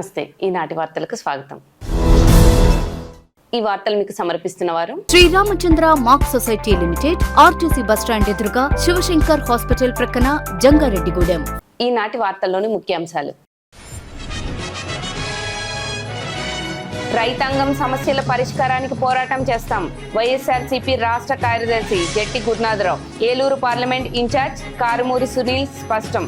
నమస్తే ఈనాటి వార్తలకు స్వాగతం. ఈ వార్తలు మీకు సమర్పిస్తున్నవారు Sriramachandra mark society limited, RTC bus stand ఎదురుగా, శివశంకర్ హాస్పిటల్ ప్రక్కన, జంగారెడ్డిగూడెం. ఈనాటి వార్తల్లోని ముఖ్యాంశాలు. రైతాంగం సమస్యల పరిష్కారానికి పోరాటం చేస్తాం. వైఎస్ఆర్సీపీ రాష్ట్ర కార్యదర్శి జట్టి గురునాథరావు. ఏలూరు పార్లమెంట్ ఇన్ఛార్జ్ కారుమూరి సునీల్ స్పష్టం.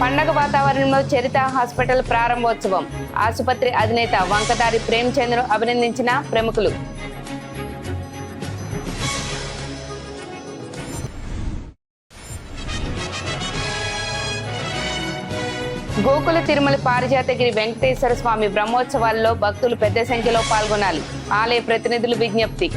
పండగ వాతావరణంలో చరిత హాస్పిటల్ ప్రారంభోత్సవం. ఆసుపత్రి అధినేత వంకదారి ప్రేమచంద్రను అభినందించిన ప్రముఖులు. గోకుల తిరుమల పారిజాతగిరి వెంకటేశ్వర స్వామి బ్రహ్మోత్సవాల్లో భక్తులు పెద్ద సంఖ్యలో పాల్గొనాలి. ఆలయ ప్రతినిధులు విజ్ఞప్తి.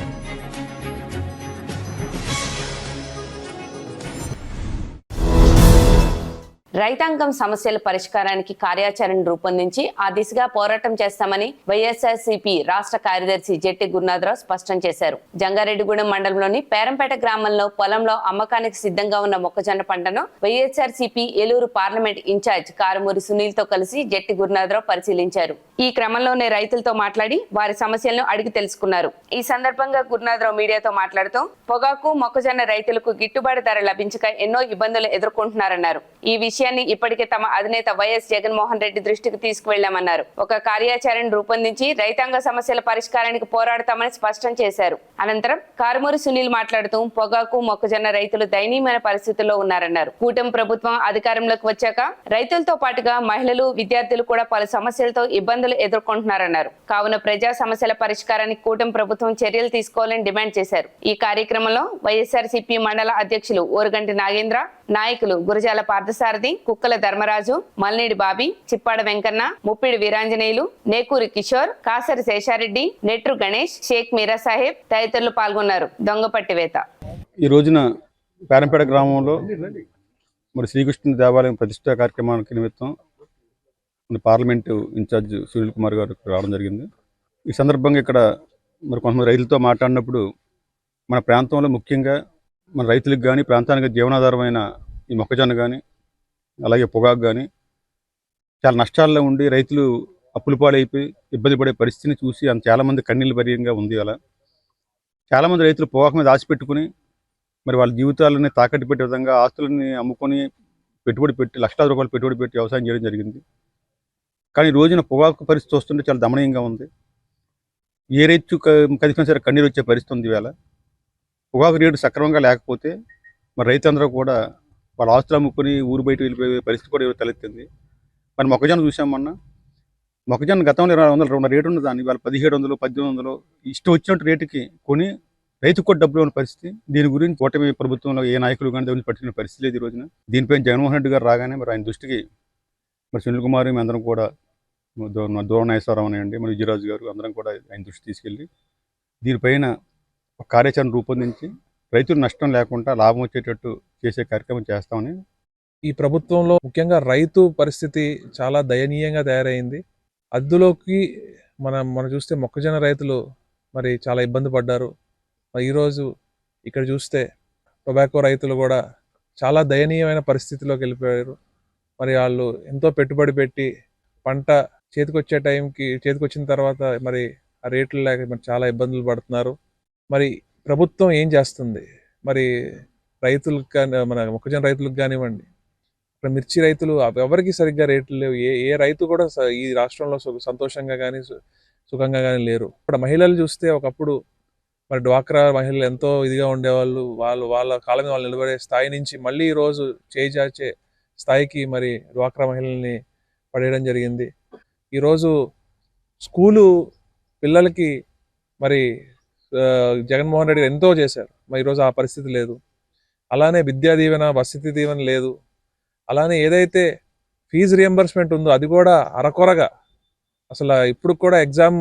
రైతాంగం సమస్యల పరిష్కారానికి కార్యాచరణ రూపొందించి ఆ దిశగా పోరాటం చేస్తామని వైఎస్ఆర్సీపీ రాష్ట్ర కార్యదర్శి జట్టి గురునాథరావు స్పష్టం చేశారు. జంగారెడ్డిగూడెం మండలంలోని పేరంపేట గ్రామంలో పొలంలో అమ్మకానికి సిద్ధంగా ఉన్న మొక్కజొన్న పంటను వైఎస్ఆర్సీపీ ఏలూరు పార్లమెంట్ ఇన్ఛార్జ్ కారుమూరి సునీల్ తో కలిసి జట్టి గురునాథరావు పరిశీలించారు. ఈ క్రమంలోనే రైతులతో మాట్లాడి వారి సమస్యలను అడిగి తెలుసుకున్నారు. ఈ సందర్భంగా గురునాథరావు మీడియాతో మాట్లాడుతూ పొగాకు మొక్కజొన్న రైతులకు గిట్టుబాటు ధర లభించక ఎన్నో ఇబ్బందులు ఎదుర్కొంటున్నారన్నారు. ఈ విషయాన్ని ఇప్పటికే తమ అధినేత వైఎస్ జగన్మోహన్ రెడ్డి దృష్టికి తీసుకువెళ్లామన్నారు. ఒక కార్యాచరణ రూపొందించి రైతాంగ సమస్యల పరిష్కారానికి పోరాడతామని స్పష్టం చేశారు. అనంతరం కారుమూరి సునీల్ మాట్లాడుతూ పొగాకు మొక్కజొన్న రైతులు దయనీయమైన పరిస్థితుల్లో ఉన్నారన్నారు. కూటమి ప్రభుత్వం అధికారంలోకి వచ్చాక రైతులతో పాటుగా మహిళలు, విద్యార్థులు కూడా పలు సమస్యలతో ఇబ్బందులు ఎదుర్కొంటున్నారన్నారు. కావున ప్రజా సమస్యల పరిష్కారానికి కూటమి ప్రభుత్వం చర్యలు తీసుకోవాలని డిమాండ్ చేశారు. ఈ కార్యక్రమంలో వైఎస్ఆర్సీపీ మండల అధ్యక్షులు ఓరుగంటి నాగేంద్ర, నాయకులు గురజాల పార్థసారథి, కుక్కల ధర్మరాజు, మల్నేడి బాబీ, చిప్పాడ వెంకన్న, ముప్పిడి వీరాంజనేయులు, నేకూరి కిషోర్, కాసరి శేషారెడ్డి, నెట్రు గణేష్, షేక్ మీరా సాహెబ్ తదితరులు పాల్గొన్నారు. దొంగపట్టివేత. ఈ రోజున పేరంపేట గ్రామంలో మరి శ్రీకృష్ణ దేవాలయం ప్రతిష్ఠా కార్యక్రమానికి నిమిత్తం పార్లమెంటు ఇన్ఛార్జ్ సునీల్ కుమార్ గారు రావడం జరిగింది. ఈ సందర్భంగా ఇక్కడ మరి కొంతమంది రైతులతో మాట్లాడినప్పుడు మన ప్రాంతంలో ముఖ్యంగా మన రైతులకు కానీ ప్రాంతానికి జీవనాధారమైన ఈ మొక్కజొన్న కానీ అలాగే పొగాకు కానీ చాలా నష్టాల్లో ఉండి రైతులు అప్పుల పాలైపోయి ఇబ్బంది పడే పరిస్థితిని చూసి చాలామంది కన్నీళ్ళు భరీయంగా ఉంది. అలా చాలామంది రైతులు పొగాకు మీద ఆశ పెట్టుకుని మరి వాళ్ళ జీవితాలని తాకట్టు పెట్టే విధంగా ఆస్తులని అమ్ముకొని పెట్టుబడి పెట్టి లక్షలాది రూపాయలు పెట్టుబడి పెట్టి వ్యవసాయం చేయడం జరిగింది. కానీ ఈ రోజున పొగాకు పరిస్థితి చూస్తుంటే చాలా దమనీయంగా ఉంది. ఏ రైతు కదిపినా సరే కన్నీరు వచ్చే పరిస్థితి ఉంది. ఈవేళ పొగాకు రేటు సక్రమంగా లేకపోతే మరి రైతులందరూ కూడా వాళ్ళ ఆస్తులు అమ్ముకొని ఊరు బయట వెళ్ళిపోయే పరిస్థితి కూడా తలెత్తింది. మరి మొక్కజొన్న చూసాం మొన్న. మొక్కజొన్న గతంలో 200 ఉన్న రేటు ఉన్నదాన్ని ఇవాళ 1700, 1800 ఇష్టం వచ్చినట్టు రేటుకి కొని రైతుకు కూడా డబ్బులు ఉన్న పరిస్థితి. దీని గురించి కూటమి ప్రభుత్వంలో ఏ నాయకులు కానీ దాని పట్టిన పరిస్థితి లేదు. ఈ రోజున దీనిపై జగన్మోహన్ రెడ్డి గారు రాగానే మరి ఆయన దృష్టికి మరి సునీల్ కుమార్ మేము అందరం కూడా దూరం నాగేశ్వరరావు అనేయండి, మరి విజయరాజు గారు అందరం కూడా ఆయన దృష్టి తీసుకెళ్ళి దీనిపైన ఒక కార్యాచరణ రూపొందించి రైతులు నష్టం లేకుండా లాభం వచ్చేటట్టు చేసే కార్యక్రమం చేస్తామని. ఈ ప్రభుత్వంలో ముఖ్యంగా రైతు పరిస్థితి చాలా దయనీయంగా తయారైంది. అందులోకి మనం చూస్తే మొక్కజొన్న రైతులు మరి చాలా ఇబ్బంది పడ్డారు. ఈరోజు ఇక్కడ చూస్తే టొబాకో రైతులు కూడా చాలా దయనీయమైన పరిస్థితిలోకి వెళ్ళిపోయారు. మరి వాళ్ళు ఎంతో పెట్టుబడి పెట్టి పంట చేతికొచ్చే టైంకి చేతికొచ్చిన తర్వాత మరి ఆ రేట్లు లేక మరి చాలా ఇబ్బందులు పడుతున్నారు. మరి ప్రభుత్వం ఏం చేస్తుంది? మరి రైతులకు కానీ మన మొక్కజొన్న రైతులకు కానివ్వండి, ఇక్కడ మిర్చి రైతులు ఎవరికి సరిగ్గా రేట్లు లేవు. ఏ రైతు కూడా ఈ రాష్ట్రంలో సంతోషంగా కానీ సుఖంగా కానీ లేరు. ఇక్కడ మహిళలు చూస్తే ఒకప్పుడు మరి డ్వాక్రా మహిళలు ఎంతో ఇదిగా ఉండేవాళ్ళు. వాళ్ళ కాళ్ళ మీద వాళ్ళు నిలబడే స్థాయి నుంచి మళ్ళీ ఈరోజు చేజార్చే స్థాయికి మరి డ్వాక్రా మహిళల్ని పడేయడం జరిగింది. ఈరోజు స్కూలు పిల్లలకి మరి జగన్మోహన్ రెడ్డి ఎంతో చేశారు. మరి ఈరోజు ఆ పరిస్థితి లేదు. అలానే విద్యా దీవెన, వసతి దీవెన లేదు. అలానే ఏదైతే ఫీజు రియంబర్స్మెంట్ ఉందో అది కూడా అరకొరగా, అసలు ఇప్పుడు కూడా ఎగ్జామ్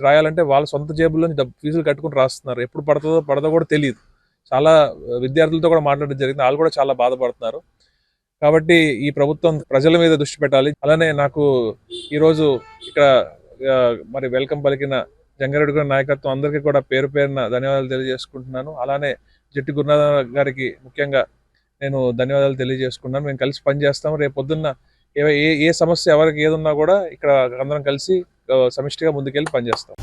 రాయాలంటే వాళ్ళ సొంత జేబుల్లోంచి ఫీజులు కట్టుకుని రాస్తున్నారు. ఎప్పుడు పడదో కూడా తెలియదు. చాలా విద్యార్థులతో కూడా మాట్లాడడం జరిగింది. వాళ్ళు కూడా చాలా బాధపడుతున్నారు. కాబట్టి ఈ ప్రభుత్వం ప్రజల మీద దృష్టి పెట్టాలి. అలానే నాకు ఈరోజు ఇక్కడ మరి వెల్కమ్ పలికిన జంగారెడ్డిగూడెం నాయకత్వం అందరికీ కూడా పేరు పేరున ధన్యవాదాలు తెలియజేసుకుంటున్నాను. అలానే జట్టి గురునాథ్ గారికి ముఖ్యంగా నేను ధన్యవాదాలు తెలియజేసుకున్నాను. మేము కలిసి పనిచేస్తాం. రేపు పొద్దున్న ఏ సమస్య ఎవరికి ఏదున్నా కూడా ఇక్కడ అందరం కలిసి సమిష్టిగా ముందుకెళ్ళి పనిచేస్తాం.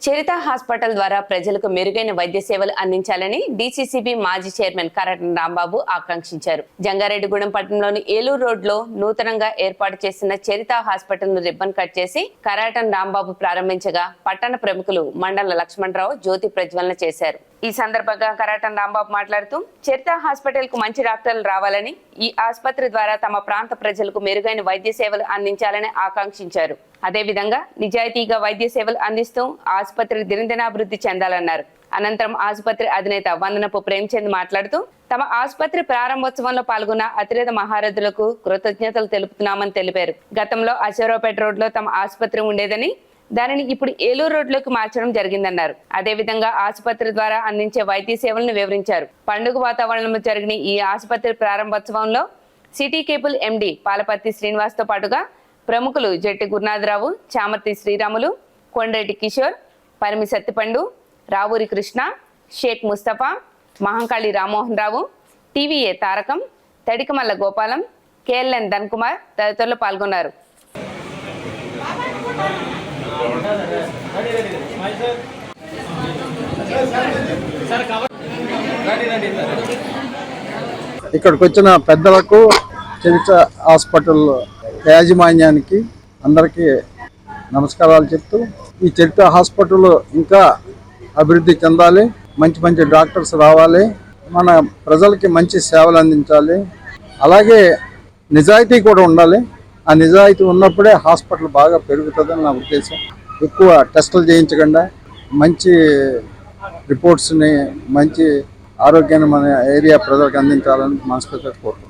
చరిత హాస్పిటల్ ద్వారా ప్రజలకు మెరుగైన వైద్య సేవలు అందించాలని డీసీసీబీ మాజీ చైర్మన్ కరాటం రాంబాబు ఆకాంక్షించారు. జంగారెడ్డిగూడెం పట్టణంలోని ఏలూరు రోడ్లో నూతనంగా ఏర్పాటు చేసిన చరిత హాస్పిటల్ ను రిబ్బన్ కట్ చేసి కరాటం రాంబాబు ప్రారంభించగా పట్టణ ప్రముఖులు మండల లక్ష్మణరావు జ్యోతి ప్రజ్వలన చేశారు. ఈ సందర్భంగా కరాటం రాంబాబు మాట్లాడుతూ చరిత హాస్పిటల్ కు మంచి డాక్టర్లు రావాలని, ఈ ఆసుపత్రి ద్వారా తమ ప్రాంత ప్రజలకు మెరుగైన వైద్య సేవలు అందించాలని ఆకాంక్షించారు. అదేవిధంగా నిజాయితీగా వైద్య సేవలు అందిస్తూ ఆసుపత్రి దినదినాభివృద్ధి చెందాలన్నారు. అనంతరం ఆసుపత్రి అధినేత వందనపు ప్రేమ్చంద్ మాట్లాడుతూ తమ ఆసుపత్రి ప్రారంభోత్సవంలో పాల్గొన్న అతిరథ మహారథులకు కృతజ్ఞతలు తెలుపుతున్నామని తెలిపారు. గతంలో అశోరావుపేట రోడ్లో తమ ఆసుపత్రి ఉండేదని, దానిని ఇప్పుడు ఏలూరు రోడ్లోకి మార్చడం జరిగిందన్నారు. అదేవిధంగా ఆసుపత్రి ద్వారా అందించే వైద్య సేవలను వివరించారు. పండుగ వాతావరణంలో జరిగిన ఈ ఆసుపత్రి ప్రారంభోత్సవంలో city cable MD Palaparthi Srinivas తో పాటుగా ప్రముఖులు జట్టి గురునాథరావు, చామర్తి శ్రీరాములు, కొండ్రెడ్డి కిషోర్, పరిమి సత్తిపండు, రావూరి కృష్ణ, షేక్ ముస్తఫా, మహంకాళి రామ్మోహన్ రావు, టీవీఏ తారకం, తడికమల్ల గోపాలం, కేఎల్ఎన్ ధన్ కుమార్ తదితరులు పాల్గొన్నారు. ఇక్కడికి వచ్చిన పెద్దలకు, చరిత హాస్పిటల్ యాజమాన్యానికి అందరికీ నమస్కారాలు చెప్తూ, ఈ చరిత హాస్పిటల్ ఇంకా అభివృద్ధి చెందాలి, మంచి మంచి డాక్టర్స్ రావాలి, మన ప్రజలకి మంచి సేవలు అందించాలి, అలాగే నిజాయితీ కూడా ఉండాలి. ఆ నిజాయితీ ఉన్నప్పుడే హాస్పిటల్ బాగా పెరుగుతుందని నా ఉద్దేశం. ఎక్కువ టెస్టులు చేయించకుండా మంచి రిపోర్ట్స్ని, మంచి ఆరోగ్యాన్ని మన ఏరియా ప్రజలకు అందించాలని మనస్ఫూర్తిగా కోరుకుంటున్నాను.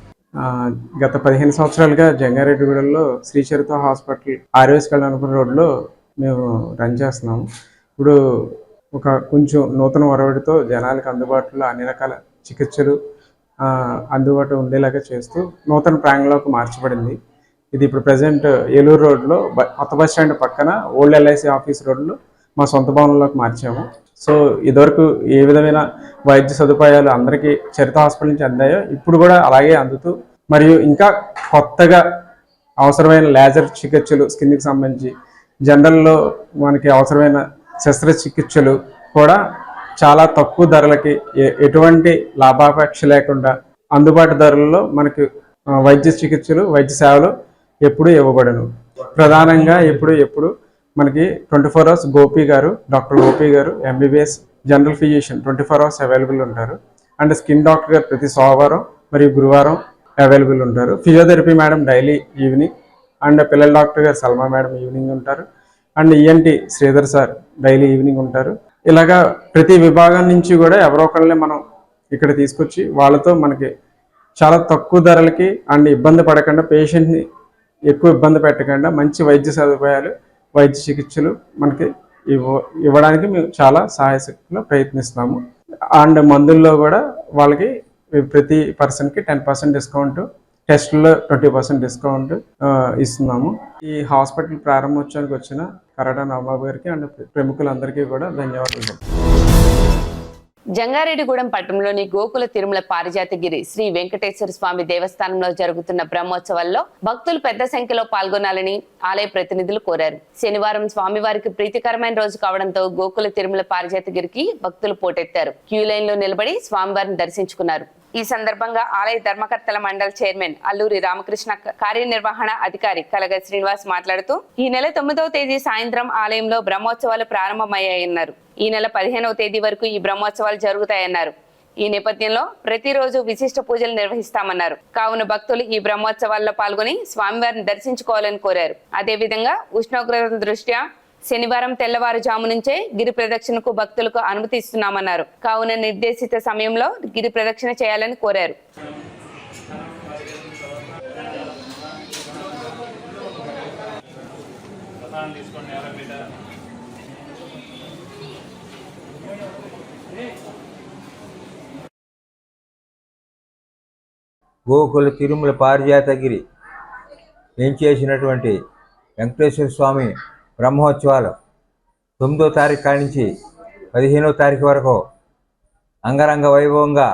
గత 15 సంవత్సరాలుగా జంగారెడ్డిగూడెంలో శ్రీ చరిత హాస్పిటల్ ఆర్ఎస్ కళ్యాణపురం రోడ్లో మేము రన్ చేస్తున్నాము. ఇప్పుడు కొంచెం నూతన ఒరవడితో జనాలకు అందుబాటులో అన్ని రకాల చికిత్సలు అందుబాటులో ఉండేలాగా చేస్తూ నూతన ప్రాంగణంలోకి మార్చబడింది. ఇది ఇప్పుడు ప్రజెంట్ ఏలూరు రోడ్లో కొత్త బస్ స్టాండ్ పక్కన ఓల్డ్ ఎల్ఐసి ఆఫీస్ రోడ్లో మా సొంత భవనంలోకి మార్చాము. సో ఇదివరకు ఏ విధమైన వైద్య సదుపాయాలు అందరికీ చరిత హాస్పిటల్ నుంచి అందాయో ఇప్పుడు కూడా అలాగే అందుతూ, మరియు ఇంకా కొత్తగా అవసరమైన లేజర్ చికిత్సలు, స్కిన్కి సంబంధించి జనరల్లో మనకి అవసరమైన శస్త్రచికిత్సలు కూడా చాలా తక్కువ ధరలకి, ఎటువంటి లాభాపేక్ష లేకుండా అందుబాటు ధరల్లో మనకి వైద్య చికిత్సలు, వైద్య సేవలు ఎప్పుడు ఇవ్వబడను. ప్రధానంగా ఎప్పుడు మనకి 24 hours గోపి గారు, డాక్టర్ గోపి గారు MBBS general physician 24 hours available ఉంటారు. అండ్ స్కిన్ డాక్టర్ గారు ప్రతి సోమవారం మరియు గురువారం అవైలబుల్ ఉంటారు. Physiotherapy madam daily evening, and పిల్లల డాక్టర్ గారు సల్మా మేడం ఈవినింగ్ ఉంటారు. And ENT Sridhar sir daily evening ఉంటారు. ఇలాగా ప్రతి విభాగం నుంచి కూడా ఎవరో ఒకళ్ళని మనం ఇక్కడ తీసుకొచ్చి వాళ్ళతో మనకి చాలా తక్కువ ధరలకి అండ్ ఇబ్బంది పడకుండా, పేషెంట్ని ఎక్కువ ఇబ్బంది పెట్టకుండా మంచి వైద్య సదుపాయాలు, వైద్య చికిత్సలు మనకి ఇవ్వడానికి మేము చాలా సహాయశక్తిలో ప్రయత్నిస్తున్నాము. అండ్ మందుల్లో కూడా వాళ్ళకి ప్రతి పర్సన్కి 10% డిస్కౌంట్, టెస్టుల్లో 20% డిస్కౌంట్ ఇస్తున్నాము. ఈ హాస్పిటల్ ప్రారంభోత్సవానికి వచ్చిన కరాటం రాంబాబు గారికి అండ్ ప్రముఖులందరికీ కూడా ధన్యవాదాలు. జంగారెడ్డిగూడెం పట్టణంలోని గోకుల తిరుమల పారిజాతగిరి శ్రీ వెంకటేశ్వర స్వామి దేవస్థానంలో జరుగుతున్న బ్రహ్మోత్సవాల్లో భక్తులు పెద్ద సంఖ్యలో పాల్గొనాలని ఆలయ ప్రతినిధులు కోరారు. శనివారం స్వామివారికి ప్రీతికరమైన రోజు కావడంతో గోకుల తిరుమల పారిజాతగిరికి భక్తులు పోటెత్తారు. క్యూ లైన్ లో నిలబడి స్వామివారిని దర్శించుకున్నారు. ఈ సందర్భంగా ఆలయ ధర్మకర్తల మండలి చైర్మన్ అల్లూరి రామకృష్ణ, కార్యనిర్వహణ అధికారి కలగ శ్రీనివాస్ మాట్లాడుతూ ఈ నెల 9వ తేదీ సాయంత్రం ఆలయంలో బ్రహ్మోత్సవాలు ప్రారంభమయ్యాయన్నారు. ఈ నెల 15వ తేదీ వరకు ఈ బ్రహ్మోత్సవాలు జరుగుతాయన్నారు. ఈ నేపథ్యంలో ప్రతిరోజు విశిష్ట పూజలు నిర్వహిస్తామన్నారు. కావున భక్తులు ఈ బ్రహ్మోత్సవాల్లో పాల్గొని స్వామివారిని దర్శించుకోవాలని కోరారు. అదేవిధంగా ఉష్ణోగ్రతల దృష్ట్యా శనివారం తెల్లవారుజాము నుంచే గిరి ప్రదక్షిణకు భక్తులకు అనుమతి ఇస్తున్నామన్నారు. కావున నిర్దేశిత సమయంలో గిరి ప్రదక్షిణ చేయాలని కోరారు. గోకుల తిరుమల పారిజాతగిరి ఏం చేసినటువంటి వెంకటేశ్వర స్వామి బ్రహ్మోత్సవాలు 9వ తారీఖు నుంచి 15వ తారీఖు వరకు అంగరంగ వైభవంగా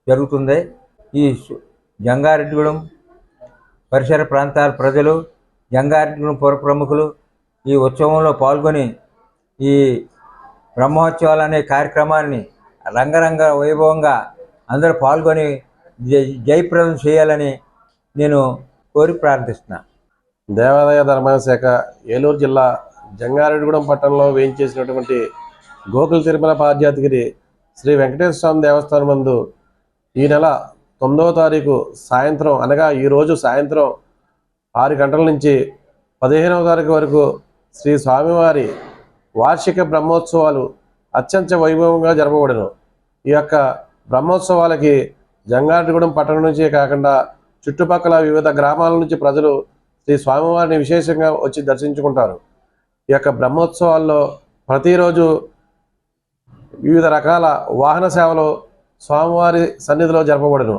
జరుగుతుంది. ఈ జంగారెడ్డిగూడెం పరిసర ప్రాంతాల ప్రజలు, జంగారెడ్డిగూడెం పుర ప్రముఖులు ఈ ఉత్సవంలో పాల్గొని ఈ బ్రహ్మోత్సవాలు అనే కార్యక్రమాన్ని రంగరంగ వైభవంగా అందరూ పాల్గొని జయప్రదం చేయాలని నేను కోరి ప్రార్థిస్తున్నా. దేవాదాయ ధర్మాదాయ శాఖ ఏలూరు జిల్లా జంగారెడ్డిగూడెం పట్టణంలో వేయించేసినటువంటి గోకుల తిరుమల పాదయాత్రిగిరి శ్రీ వెంకటేశ్వర స్వామి దేవస్థానం నందు ఈ నెల 9వ తారీఖు సాయంత్రం అనగా ఈరోజు సాయంత్రం 6 గంటల నుంచి 15వ తారీఖు వరకు శ్రీ స్వామివారి వార్షిక బ్రహ్మోత్సవాలు అత్యంత వైభవంగా జరపబడను. ఈ యొక్క బ్రహ్మోత్సవాలకి జంగారెడ్డిగూడెం పట్టణం నుంచే కాకుండా చుట్టుపక్కల వివిధ గ్రామాల నుంచి ప్రజలు శ్రీ స్వామివారిని విశేషంగా వచ్చి దర్శించుకుంటారు. ఈ యొక్క బ్రహ్మోత్సవాల్లో ప్రతిరోజు వివిధ రకాల వాహన సేవలు స్వామివారి సన్నిధిలో జరపబడును.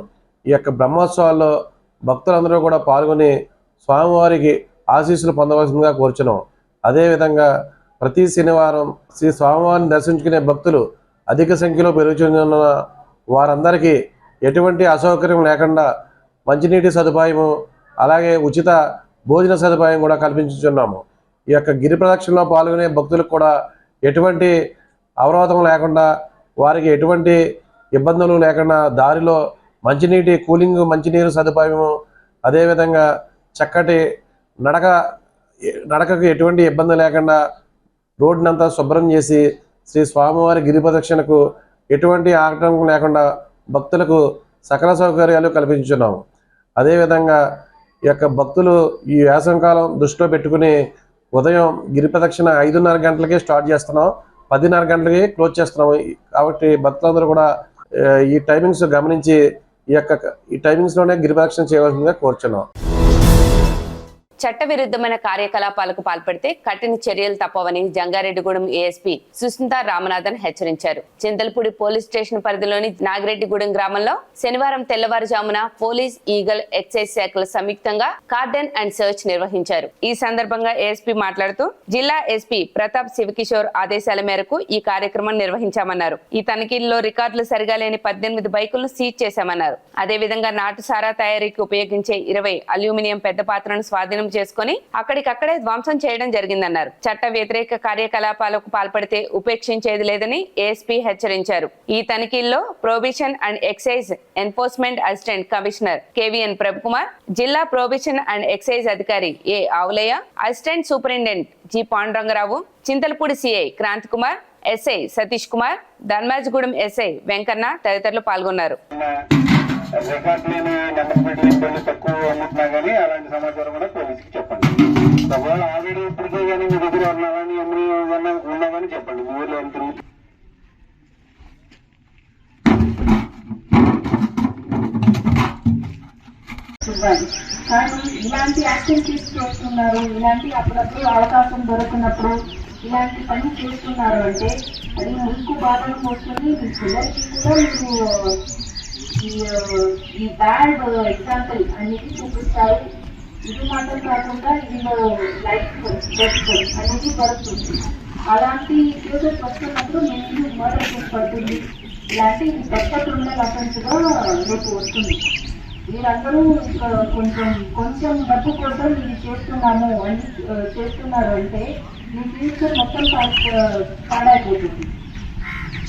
ఈ యొక్క బ్రహ్మోత్సవాల్లో భక్తులందరూ కూడా పాల్గొని స్వామివారికి ఆశీస్సులు పొందవలసిందిగా కోరుచున్నాం. అదేవిధంగా ప్రతి శనివారం శ్రీ స్వామివారిని దర్శించుకునే భక్తులు అధిక సంఖ్యలో పెరుగుతున్న వారందరికీ ఎటువంటి అసౌకర్యం లేకుండా మంచినీటి సదుపాయము అలాగే ఉచిత భోజన సదుపాయం కూడా కల్పించుచున్నాము. ఈ యొక్క గిరి ప్రదక్షిణలో పాల్గొనే భక్తులకు కూడా ఎటువంటి అవరోధం లేకుండా వారికి ఎటువంటి ఇబ్బందులు లేకుండా దారిలో మంచినీటి కూలింగ్ మంచినీరు సదుపాయము అదేవిధంగా చక్కటి నడకకు ఎటువంటి ఇబ్బంది లేకుండా రోడ్డునంతా శుభ్రం చేసి శ్రీ స్వామివారి గిరి ప్రదక్షిణకు ఎటువంటి ఆటంకం లేకుండా భక్తులకు సకల సౌకర్యాలు కల్పించున్నాము. అదేవిధంగా ఈ యొక్క భక్తులు ఈ వేసవికాలం దృష్టిలో పెట్టుకుని ఉదయం గిరి ప్రదక్షిణ 5:30 గంటలకే స్టార్ట్ చేస్తున్నాం, 10:30 గంటలకి క్లోజ్ చేస్తున్నాము. కాబట్టి భక్తులందరూ కూడా ఈ టైమింగ్స్ గమనించి ఈ టైమింగ్స్లోనే గిరి ప్రదక్షిణ చేయవలసిందిగా కోరుచున్నాం. చట్టవిరుద్ధమైన కార్యకలాపాలకు పాల్పడితే కఠిన చర్యలు తప్పవని జంగారెడ్డిగూడెం ఏఎస్పీ సుస్మితా రామనాథన్ హెచ్చరించారు. చింతలపూడి పోలీస్ స్టేషన్ పరిధిలోని నాగిరెడ్డిగూడెం గ్రామంలో శనివారం తెల్లవారుజామున పోలీస్, ఈగల్, ఎక్సైజ్ శాఖలు సంయుక్తంగా కార్డన్ అండ్ సర్చ్ నిర్వహించారు. ఈ సందర్భంగా ఏఎస్పీ మాట్లాడుతూ జిల్లా ఎస్పీ ప్రతాప్ శివకిషోర్ ఆదేశాల మేరకు ఈ కార్యక్రమం నిర్వహించామన్నారు. ఈ తనిఖీల్లో రికార్డులు సరిగా లేని 18 బైకులను సీజ్ చేశామన్నారు. అదేవిధంగా నాటు సారా తయారీకి ఉపయోగించే 20 అల్యూమినియం పెద్ద పాత్రను స్వాధీనం చేసుకుని అక్కడికక్కడే ధ్వంసం చేయడం జరిగిందన్నారు. చట్ట వ్యతిరేక కార్యకలాపాలకు పాల్పడితే ఉపేక్షించేది లేదని ఏఎస్పీ హెచ్చరించారు. ఈ తనిఖీల్లో prohibition and excise enforcement assistant commissioner KVN Prabhukumar, జిల్లా ప్రొహిబిషన్ అండ్ ఎక్సైజ్ అధికారి A Avulayya, assistant superintendent G Pandurangarao, Chintalapudi CI Kranthi Kumar, SI Satish Kumar, Dharmajigudem SI Venkanna తదితరులు పాల్గొన్నారు. రికార్డు లేని నెంబర్ ప్లేట్ ఇబ్బంది తక్కువ అమ్ముతున్నా కానీ అలాంటి సమాచారం కూడా పోలీసుకి చెప్పండి. ఒకవేళ ఆల్రెడీ ఇప్పటికే కానీ మీ దగ్గర అలాంటి ఏమైనా ఉన్నా కానీ చెప్పండి. మీ ఊళ్ళో ఎంత కానీ ఇలాంటి యాక్టివిటీస్ చేస్తున్నారు, ఇలాంటి అప్పుడప్పుడు అవకాశం దొరికినప్పుడు ఇలాంటి పని చేస్తున్నారు అంటే అది మీకు బాధను పోస్తుంది. మీ పిల్లలకి కూడా మీరు ఈ బ్యాడ్ ఎగ్జాంపుల్ అనేది చూపిస్తారు. ఇది మాత్రం కాకుండా ఇందులో లైఫ్ డెత్ అనేది పడుతుంది. అలాంటి కేసెస్ వస్తున్నప్పుడు మేము మర్డర్ కేసు పడుతుంది. ఇలాంటి పెద్ద క్రిమినల్ అఫెన్స్గా రేపు వస్తుంది. మీరందరూ కొంచెం డబ్బు కోసం ఇది చేస్తున్నాము అని చేస్తున్నారు అంటే మీ ఫ్యూచర్ మొత్తం పాడైపోతుంది.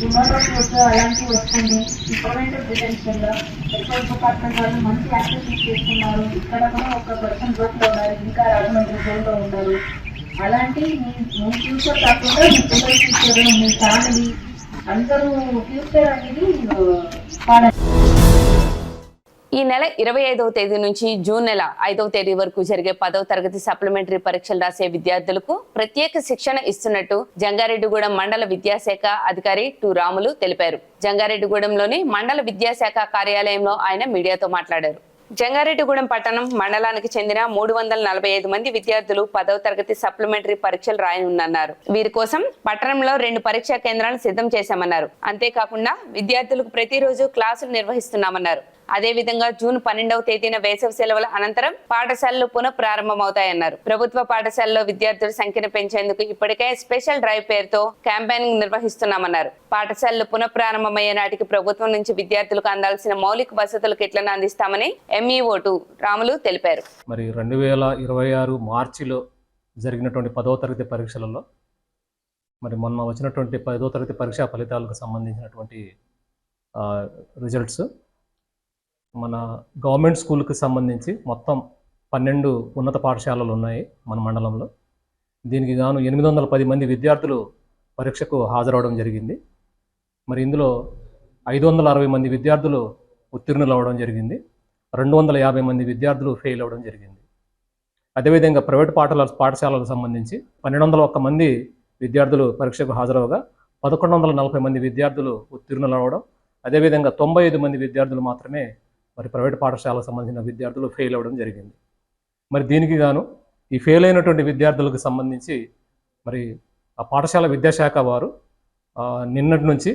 ఈ మర్డర్ కేసు అలాంటివి వస్తుంది. ఈ ప్రివెంటివ్ డిటెన్షన్లో ఎక్సైజ్ డిపార్ట్మెంట్ వాళ్ళు మంచి యాక్టివిటీస్ చేస్తున్నారు. ఇక్కడ కూడా ఒక పర్సన్ రోడ్లో ఉన్నారు, ఇంకా రాజమండ్రి జైల్లో ఉన్నారు. అలాంటి మీ ఫ్యూచర్ కాకుండా మీ పిల్లల ఫ్యూచర్, మీ ఫ్యామిలీ అందరూ ఫ్యూచర్ అనేది పాడై. ఈ నెల 25వ తేదీ నుంచి జూన్ నెల 5వ తేదీ వరకు జరిగే 10వ తరగతి సప్లిమెంటరీ పరీక్షలు రాసే విద్యార్థులకు ప్రత్యేక శిక్షణ ఇస్తున్నట్టు జంగారెడ్డిగూడెం మండల విద్యాశాఖ అధికారి టు రాములు తెలిపారు. జంగారెడ్డిగూడెంలోని మండల విద్యాశాఖ కార్యాలయంలో ఆయన మీడియాతో మాట్లాడారు. జంగారెడ్డిగూడెం పట్టణం మండలానికి చెందిన 345 మంది విద్యార్థులు 10వ తరగతి సప్లిమెంటరీ పరీక్షలు రాయనున్నారు. వీరి కోసం పట్టణంలో 2 పరీక్షా కేంద్రాలను సిద్ధం చేశామన్నారు. అంతేకాకుండా విద్యార్థులకు ప్రతిరోజు క్లాసులు నిర్వహిస్తున్నామన్నారు. అదేవిధంగా జూన్ 12వ తేదీన వేసవి సెలవుల అనంతరం పాఠశాలలు పునః ప్రారంభమవుతాయన్నారు. ప్రభుత్వ పాఠశాలలో విద్యార్థుల సంఖ్యను పెంచేందుకు ఇప్పటికే స్పెషల్ డ్రైవ్ పేరుతో క్యాంపెయినింగ్ నిర్వహిస్తున్నామన్నారు. పాఠశాలలు పునః ప్రారంభమయ్యే నాటికి ప్రభుత్వం నుంచి విద్యార్థులకు అందాల్సిన మౌలిక వసతుల కిట్లను అందిస్తామని MEO2 రాములు తెలిపారు. మరి 2026 మార్చిలో జరిగినటువంటి 10వ తరగతి పరీక్షలలో మరి మొన్న వచ్చినటువంటి 10వ తరగతి పరీక్షా ఫలితాలకు సంబంధించినటువంటి రిజల్ట్స్ మన గవర్నమెంట్ స్కూల్కి సంబంధించి మొత్తం 12 ఉన్నత పాఠశాలలు ఉన్నాయి మన మండలంలో. దీనికి గాను 810 మంది విద్యార్థులు పరీక్షకు హాజరవడం జరిగింది. మరి ఇందులో 560 మంది విద్యార్థులు ఉత్తీర్ణులు అవ్వడం జరిగింది. 250 మంది విద్యార్థులు ఫెయిల్ అవ్వడం జరిగింది. అదేవిధంగా ప్రైవేట్ పాఠశాలకు సంబంధించి 1201 మంది విద్యార్థులు పరీక్షకు హాజరవగా 1140 మంది విద్యార్థులు ఉత్తీర్ణులు అవ్వడం, అదేవిధంగా 95 మంది విద్యార్థులు మాత్రమే మరి ప్రైవేట్ పాఠశాలకు సంబంధించిన విద్యార్థులు ఫెయిల్ అవ్వడం జరిగింది. మరి దీనికి గాను ఈ ఫెయిల్ అయినటువంటి విద్యార్థులకు సంబంధించి మరి ఆ పాఠశాల విద్యాశాఖ వారు నిన్నటి నుంచి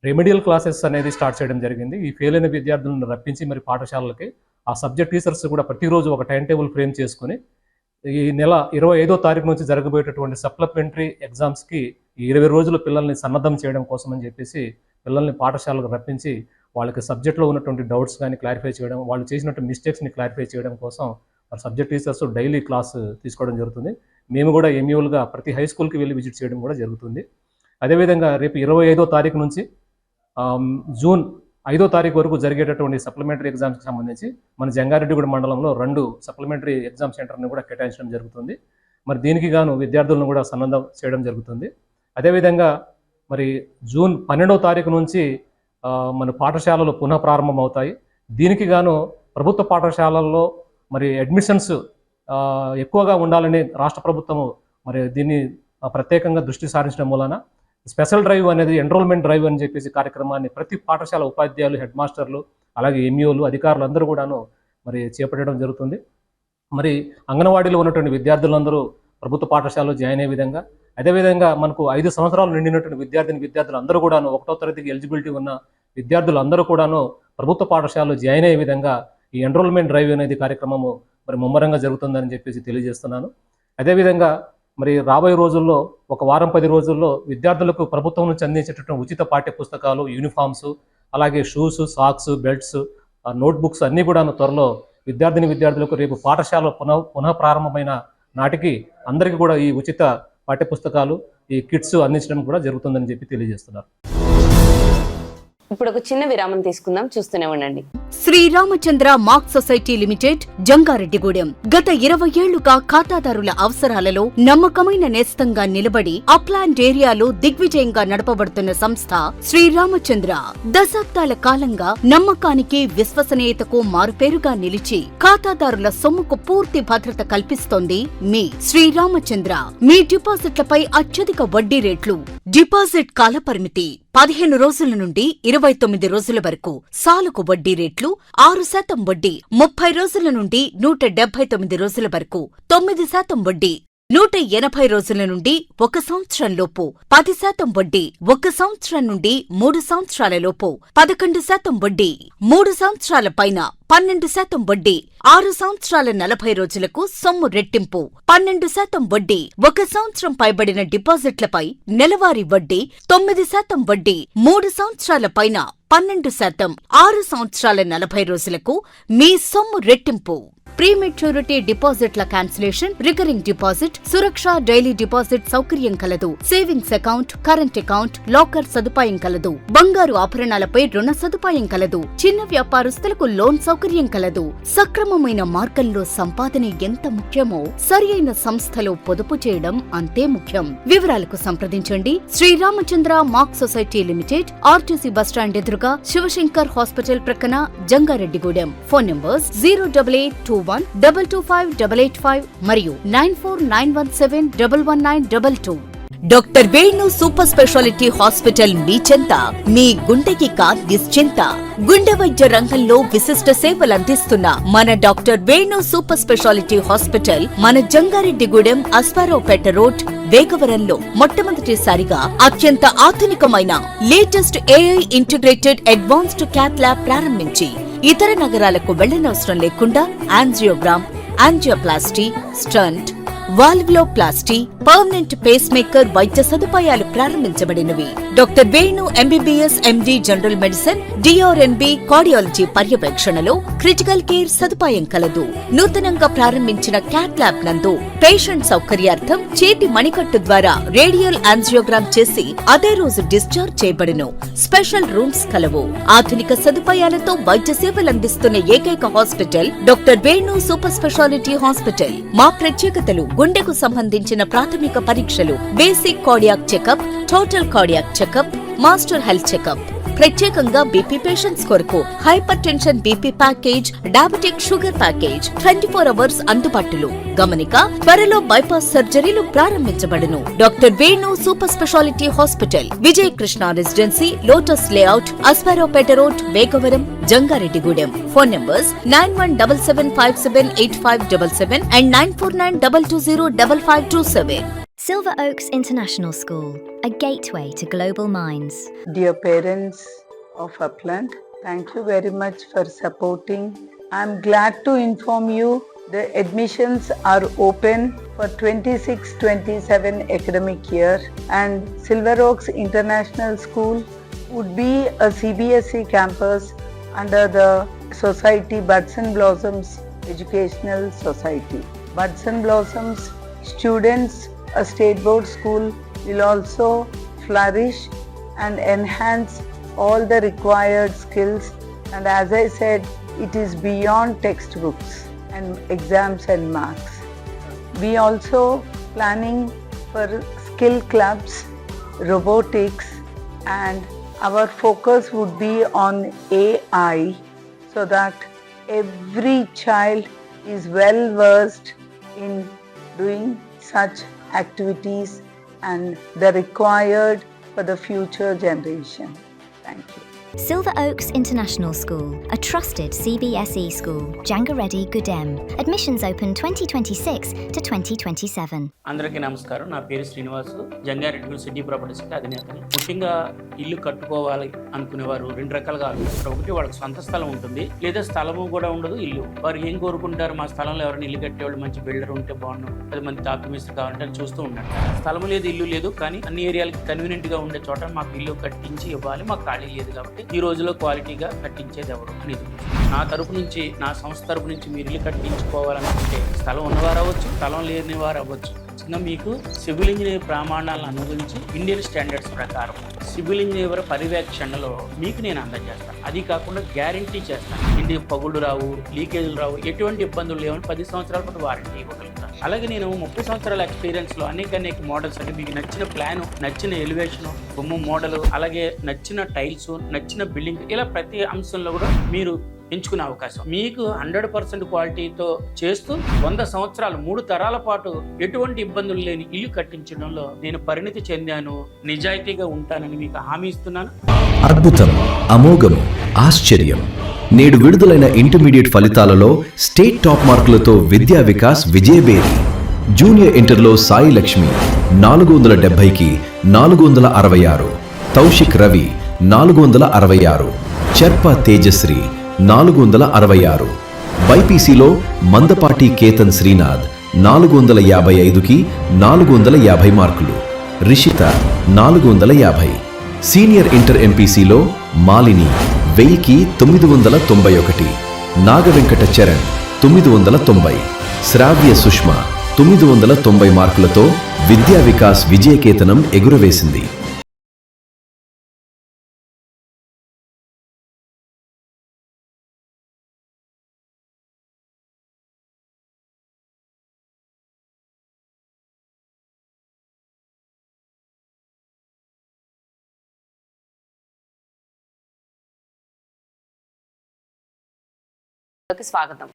రెమెడియల్ క్లాసెస్ అనేది స్టార్ట్ చేయడం జరిగింది. ఈ ఫెయిల్ అయిన విద్యార్థులను రప్పించి మరి పాఠశాలలకి ఆ సబ్జెక్ట్ టీచర్స్ కూడా ప్రతిరోజు ఒక టైం టేబుల్ ఫ్రేమ్ చేసుకుని ఈ నెల 25వ తారీఖు నుంచి జరగబోయేటటువంటి సప్లిమెంటరీ ఎగ్జామ్స్కి ఈ 20 రోజులు పిల్లల్ని సన్నద్ధం చేయడం కోసం అని చెప్పేసి పిల్లల్ని పాఠశాలకు రప్పించి వాళ్ళకి సబ్జెక్ట్లో ఉన్నటువంటి డౌట్స్ కానీ క్లారిఫై చేయడం, వాళ్ళు చేసినటువంటి మిస్టేక్స్ని క్లారిఫై చేయడం కోసం మరి సబ్జెక్ట్ టీచర్స్ డైలీ క్లాస్ తీసుకోవడం జరుగుతుంది. మేము కూడా MEOలుగా ప్రతి హై స్కూల్కి వెళ్ళి విజిట్ చేయడం కూడా జరుగుతుంది. అదేవిధంగా రేపు 25వ తారీఖు నుంచి జూన్ 5వ తారీఖు వరకు జరిగేటటువంటి సప్లిమెంటరీ ఎగ్జామ్స్కి సంబంధించి మన జంగారెడ్డిగూడెం మండలంలో 2 సప్లిమెంటరీ ఎగ్జామ్ సెంటర్ని కూడా కేటాయించడం జరుగుతుంది. మరి దీనికి గాను విద్యార్థులను కూడా సన్నద్ధం చేయడం జరుగుతుంది. అదేవిధంగా మరి జూన్ 12వ తారీఖు నుంచి మన పాఠశాలలు పునః ప్రారంభం అవుతాయి. దీనికి గాను ప్రభుత్వ పాఠశాలల్లో మరి అడ్మిషన్స్ ఎక్కువగా ఉండాలని రాష్ట్ర ప్రభుత్వము మరి దీన్ని ప్రత్యేకంగా దృష్టి సారించడం మూలన స్పెషల్ డ్రైవ్ అనేది ఎన్రోల్మెంట్ డ్రైవ్ అని చెప్పేసి కార్యక్రమాన్ని ప్రతి పాఠశాల ఉపాధ్యాయులు, హెడ్ మాస్టర్లు, అలాగే MEOలు, అధికారులు అందరూ కూడాను మరి చేపట్టడం జరుగుతుంది. మరి అంగన్వాడీలో ఉన్నటువంటి విద్యార్థులందరూ ప్రభుత్వ పాఠశాలలో జాయిన్ అయ్యే విధంగా, అదేవిధంగా మనకు 5 సంవత్సరాలు నిండినటువంటి విద్యార్థులు అందరూ కూడాను 1వ తరగతికి ఎలిజిబిలిటీ ఉన్న విద్యార్థులు అందరూ కూడాను ప్రభుత్వ పాఠశాలలో జాయిన్ అయ్యే విధంగా ఈ ఎన్రోల్మెంట్ డ్రైవ్ అనేది కార్యక్రమము మరి ముమ్మరంగా జరుగుతుందని చెప్పేసి తెలియజేస్తున్నాను. అదేవిధంగా మరి రాబోయే రోజుల్లో ఒక వారం 10 రోజుల్లో విద్యార్థులకు ప్రభుత్వం నుంచి అందించేటటువంటి ఉచిత పాఠ్య పుస్తకాలు, యూనిఫామ్స్, అలాగే షూస్, సాక్స్, బెల్ట్స్, నోట్బుక్స్ అన్నీ కూడా త్వరలో విద్యార్థులకు రేపు పాఠశాల పునః ప్రారంభమైన నాటికి అందరికీ కూడా ఈ ఉచిత పాఠ్య పుస్తకాలు, ఈ కిట్స్ అందించడం కూడా జరుగుతుందని చెప్పి తెలియజేస్తున్నారు. ఇప్పుడు ఒక చిన్న విరామం తీసుకుందాం, చూస్తూనే ఉండండి. Sriramachandra mark society limited, Jangareddygudem. గత 20 ఏళ్లుగా ఖాతాదారుల అవసరాలలో నమ్మకమైన నేస్తంగా నిలబడి అప్లాండ్ ఏరియాలో దిగ్విజయంగా నడపబడుతున్న సంస్థ శ్రీరామచంద్ర. దశాబ్దాల కాలంగా నమ్మకానికి, విశ్వసనీయతకు మారుపేరుగా నిలిచి ఖాతాదారుల సొమ్ముకు పూర్తి భద్రత కల్పిస్తోంది మీ శ్రీరామచంద్ర. మీ డిపాజిట్లపై అత్యధిక వడ్డీ రేట్లు, డిపాజిట్ కాలపరిమితి 15 రోజుల నుండి 29 రోజుల వరకు, సాలుకు వడ్డీ రేట్లు 6% వడ్డీ, 30 రోజుల నుండి 179 రోజుల వరకు 9% వడ్డీ, 180 రోజుల నుండి 1 సంవత్సరం లోపు 10% వడ్డీ, 1 సంవత్సరం నుండి 3 సంవత్సరాల లోపు 11% వడ్డీ, 3 సంవత్సరాల పైన 12% వడ్డీ, 6 సంవత్సరాల 40 రోజులకు సొమ్ము రెట్టింపు 12% వడ్డీ, 1 సంవత్సరం పైబడిన డిపాజిట్లపై నెలవారీ వడ్డీ 9% వడ్డీ, 3 సంవత్సరాల పైన 12%, 6 సంవత్సరాల 40 రోజులకు మీ సొమ్ము రెట్టింపు. ప్రీమెచ్యూరిటీ డిపాజిట్ల క్యాన్సిలేషన్, రికరింగ్ డిపాజిట్, సురక్ష డైలీ డిపాజిట్ సౌకర్యం కలదు. Savings account, current account, locker సదుపాయం కలదు. బంగారు ఆభరణాలపై రుణ సదుపాయం కలదు. చిన్న వ్యాపారస్తులకు లోన్ సౌకర్యం కలదు. సక్రమమైన మార్గంలో సంపాదన ఎంత ముఖ్యమో సరియైన సంస్థలో పొదుపు చేయడం అంతే ముఖ్యం. వివరాలకు సంప్రదించండి. Sriramachandra mark society limited, RTC bus stand ఎదురుగా, శివశంకర్ హాస్పిటల్ ప్రక్కన, జంగారెడ్డిగూడెం. ఫోన్ నంబర్స్ 08821225885 మరియు 9491711922. Doctor Venu super speciality hospital మీ చెంత, మీ గుండెకి నిశ్చింత. గుండె వైద్య రంగంలో విశిష్ట సేవలు అందిస్తున్న మన doctor Venu super speciality hospital మన జంగారెడ్డిగూడెం అశ్వారావుపేట రోడ్ వేగవరంలో మొట్టమొదటిసారిగా అత్యంత ఆధునికమైన latest AI integrated advanced cath lab ప్రారంభించి ఇతర నగరాలకు వెళ్లనవసరం లేకుండా angiogram, angioplasty, stent, valvuloplasty, permanent pacemaker వైద్య సదుపాయాలు ప్రారంభించబడినవి. Doctor Venu MBBS MD general medicine, DRNB cardiology పర్యవేక్షణలో క్రిటికల్ కేర్ సదుపాయం కలదు. నూతనంగా ప్రారంభించిన క్యాత్ ల్యాబ్ నందు పేషెంట్ సౌకర్యార్థం చేతి మణికట్టు ద్వారా రేడియల్ యాంజియోగ్రామ్ చేసి అదే రోజు డిశ్చార్జ్ చేయబడును. స్పెషల్ రూమ్స్ కలవు. ఆధునిక సదుపాయాలతో వైద్య సేవలు అందిస్తున్న ఏకైక hospital doctor Venu super speciality hospital. మా ప్రత్యేకతలు: గుండెకు సంబంధించిన ప్రాథమిక పరీక్షలు, basic cardiac checkup, total cardiac checkup, master health checkup. ప్రత్యేకంగా బీపీ పేషెంట్స్ కొరకు hypertension BP package, diabetic sugar package 24 hours అందుబాటులో. గమనిక: త్వరలో బైపాస్ సర్జరీలు ప్రారంభించబడును. Doctor Venu super speciality hospital, Vijaya Krishna residency, lotus layout, Aswaraopeta road, Vegavaram, Jangareddygudem. Phone numbers 9177578577 and 9492205527. Silver Oaks International School, a gateway to global minds. Dear parents of Upland, thank you very much for supporting. I'm glad to inform you the admissions are open for 26-27 academic year, and Silver Oaks International School would be a CBSE campus under the society Buds and Blossoms Educational Society. Buds and Blossoms students, a state board school, will also flourish and enhance all the required skills, and as I said, it is beyond textbooks and exams and marks. We also planning for skill clubs, robotics, and our focus would be on AI, so that every child is well versed in doing such activities and the required for the future generation. Thank you. Silver Oaks International School, a trusted CBSE school, Jangareddy Gudem. Admissions open 2026 to 2027. అందరికీ నమస్కారం. నా పేరు Srinivasu, Jangareddy city properties అధినేతని. ముఖ్యంగా ఇల్లు కట్టుకోవాలి అనుకునేవారు రెండు రకాలుగా ఆలోచిస్తారు. ఒకటి, వాళ్ళకి సొంత స్థలం ఉంటుంది, లేదా స్థలము కూడా ఉండదు, ఇల్లు. వారు ఏం కోరుకుంటారు? మా స్థలంలో ఎవరైనా ఇల్లు కట్టేవాళ్ళు మంచి బిల్డర్ ఉంటే బాగుండు, 10 మంది డాక్యుమెంట్స్ కావాలంటే చూస్తూ ఉంటారు. స్థలం లేదు, ఇల్లు లేదు, కానీ అన్ని ఏరియాలకి కన్వీనియంట్ గా ఉండే చోట మాకు ఇల్లు కట్టించి ఇవ్వాలి, మాకు ఖాళీ లేదు కాబట్టి ఈ రోజులో క్వాలిటీగా కట్టించేది ఎవరు అనేది. నా తరపు నుంచి, నా సంస్థ తరపు నుంచి మీరు ఇల్లు కట్టించుకోవాలనుకుంటే స్థలం ఉన్నవారు అవ్వచ్చు, స్థలం లేని వారు అవ్వచ్చు. మీకు సివిల్ ఇంజనీర్ ప్రమాణాలను అనుగురించి ఇండియన్ స్టాండర్డ్స్ ప్రకారం సివిల్ ఇంజనీర్ పర్యవేక్షణలో మీకు నేను అందజేస్తాను. అది కాకుండా గ్యారంటీ చేస్తాను, ఇంటి పగుళ్ళు రావు, లీకేజీలు రావు, ఎటువంటి ఇబ్బందులు లేవని 10 సంవత్సరాల పాటు వారంటీ ఇవ్వగలుగుతాను. అలాగే నేను 30 సంవత్సరాల ఎక్స్పీరియన్స్లో అనేక మోడల్స్, అంటే మీకు నచ్చిన ప్లాను, నచ్చిన ఎలివేషన్, బొమ్మ మోడల్, అలాగే నచ్చిన టైల్స్, నచ్చిన బిల్డింగ్, ఇలా ప్రతి అంశంలో కూడా మీరు ఎంచుకునే అవకాశం. మీకు 100% క్వాలిటీతో చేస్తూ 100 సంవత్సరాలు 3 తరాల పాటు ఎటువంటి ఇబ్బందులు లేని ఇల్లు కట్టించడంలో నేను పరిణితి చెందాను, నిజాయితీగా ఉంటానని మీకు హామీ ఇస్తున్నాను. అద్భుతం, అమోఘం, ఆశ్చర్యం. నేడు విడుదలైన ఇంటర్మీడియట్ ఫలితాలలో స్టేట్ టాప్ మార్కులతో విద్యా వికాస్ విజయబేరి. జూనియర్ ఇంటర్లో సాయి లక్ష్మి 470కి 466, తౌషిక్ రవి 466, చర్ప తేజశ్రీ 466, బైపీసీలో మందపాటి కేతన్ శ్రీనాథ్ 455కి 450 మార్కులు, రిషిత 450, సీనియర్ ఇంటర్ ఎంపీసీలో మాలిని 1000కి 991, నాగవెంకట చరణ్ 990, శ్రావ్య సుష్మ 990 మార్కులతో విద్యా వికాస్ విజయకేతనం ఎగురవేసింది. స్వాగతం.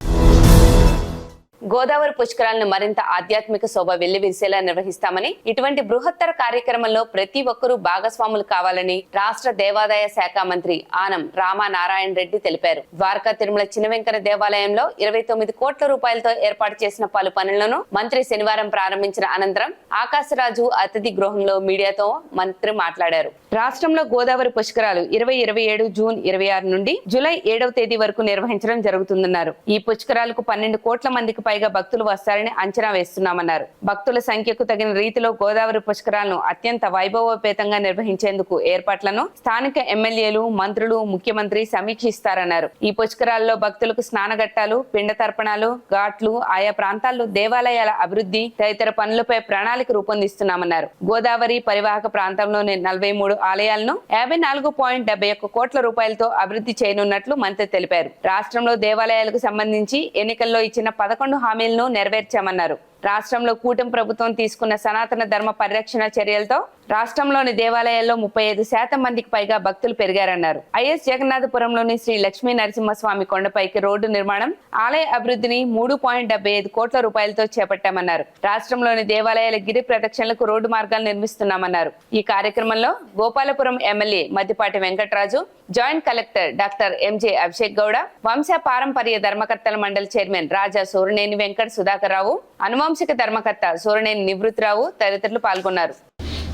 గోదావరి పుష్కరాలను మరింత ఆధ్యాత్మిక శోభ వెల్లివిరిసేలా నిర్వహిస్తామని, ఇటువంటి బృహత్తర కార్యక్రమంలో ప్రతి ఒక్కరూ భాగస్వాములు కావాలని రాష్ట్ర దేవాదాయ శాఖ మంత్రి ఆనం రామానారాయణ రెడ్డి తెలిపారు. ద్వారకా తిరుమల చినవెంకన్న దేవాలయంలో 29 కోట్ల రూపాయలతో ఏర్పాటు చేసిన పలు పనులను మంత్రి శనివారం ప్రారంభించిన అనంతరం ఆకాశరాజు అతిథి గృహంలో మీడియాతో మంత్రి మాట్లాడారు. రాష్ట్రంలో గోదావరి పుష్కరాలు 2027 జూన్ 26 నుండి జూలై 7వ తేదీ వరకు నిర్వహించడం జరుగుతుందన్నారు. ఈ పుష్కరాలకు 12 కోట్ల మందికి పైగా భక్తులు వస్తారని అంచనా వేస్తున్నామన్నారు. భక్తుల సంఖ్యకు తగిన రీతిలో గోదావరి పుష్కరాలను అత్యంత వైభవోపేతంగా నిర్వహించేందుకు ఏర్పాట్లను స్థానిక ఎమ్మెల్యేలు, మంత్రులు, ముఖ్యమంత్రి సమీక్షిస్తారన్నారు. ఈ పుష్కరాల్లో భక్తులకు స్నానఘట్టాలు, పిండ తర్పణాలు, ఘాట్లు, ఆయా ప్రాంతాల్లో దేవాలయాల అభివృద్ధి తదితర పనులపై ప్రణాళిక రూపొందిస్తున్నామన్నారు. గోదావరి పరివాహక ప్రాంతంలోని 43 ఆలయాలను 54.71 కోట్ల రూపాయలతో అభివృద్ధి చేయనున్నట్లు మంత్రి తెలిపారు. రాష్ట్రంలో దేవాలయాలకు సంబంధించి ఎన్నికల్లో ఇచ్చిన 11 హామీలను నెరవేర్చామన్నారు. రాష్ట్రంలో కూటమి ప్రభుత్వం తీసుకున్న సనాతన ధర్మ పరిరక్షణ చర్యలతో రాష్ట్రంలోని దేవాలయాల్లో 35% మందికి పైగా భక్తులు పెరిగారన్నారు. ఐఎస్ జగన్నాథపురంలోని శ్రీ లక్ష్మీ నరసింహస్వామి కొండపైకి రోడ్డు నిర్మాణం, ఆలయ అభివృద్ధిని 3.75 కోట్ల రూపాయలతో చేపట్టామన్నారు. రాష్ట్రంలోని దేవాలయాల గిరి ప్రదక్షిణలకు రోడ్డు మార్గాలు నిర్మిస్తున్నామన్నారు. ఈ కార్యక్రమంలో Gopalapuram MLA Maddipati Venkataraju, joint collector doctor MJ Abhishek Gowda, వంశ పారంపర్య ధర్మకర్తల మండలి చైర్మన్ రాజా సూరనేని వెంకట సుధాకర్ రావు, అనువంశిక ధర్మకర్త సూరనేని నివృత్తిరావు తదితరులు పాల్గొన్నారు.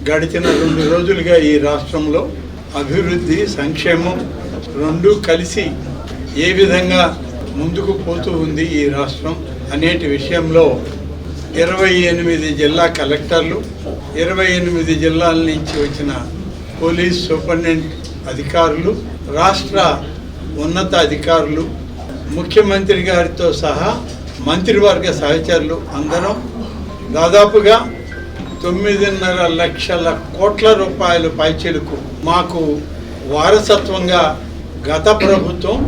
గడిచిన 2 రోజులుగా ఈ రాష్ట్రంలో అభివృద్ధి, సంక్షేమం రెండూ కలిసి ఏ విధంగా ముందుకు పోతూ ఉంది ఈ రాష్ట్రం అనేటి విషయంలో 28 జిల్లా కలెక్టర్లు, 28 జిల్లాల నుంచి వచ్చిన పోలీస్ సూపరింటెండెంట్ అధికారులు, రాష్ట్ర ఉన్నత అధికారులు, ముఖ్యమంత్రి గారితో సహా మంత్రివర్గ సహచరులు అందరం దాదాపుగా 9.5 లక్షల కోట్ల రూపాయలు పైచిలుకు మాకు వారసత్వంగా గత ప్రభుత్వం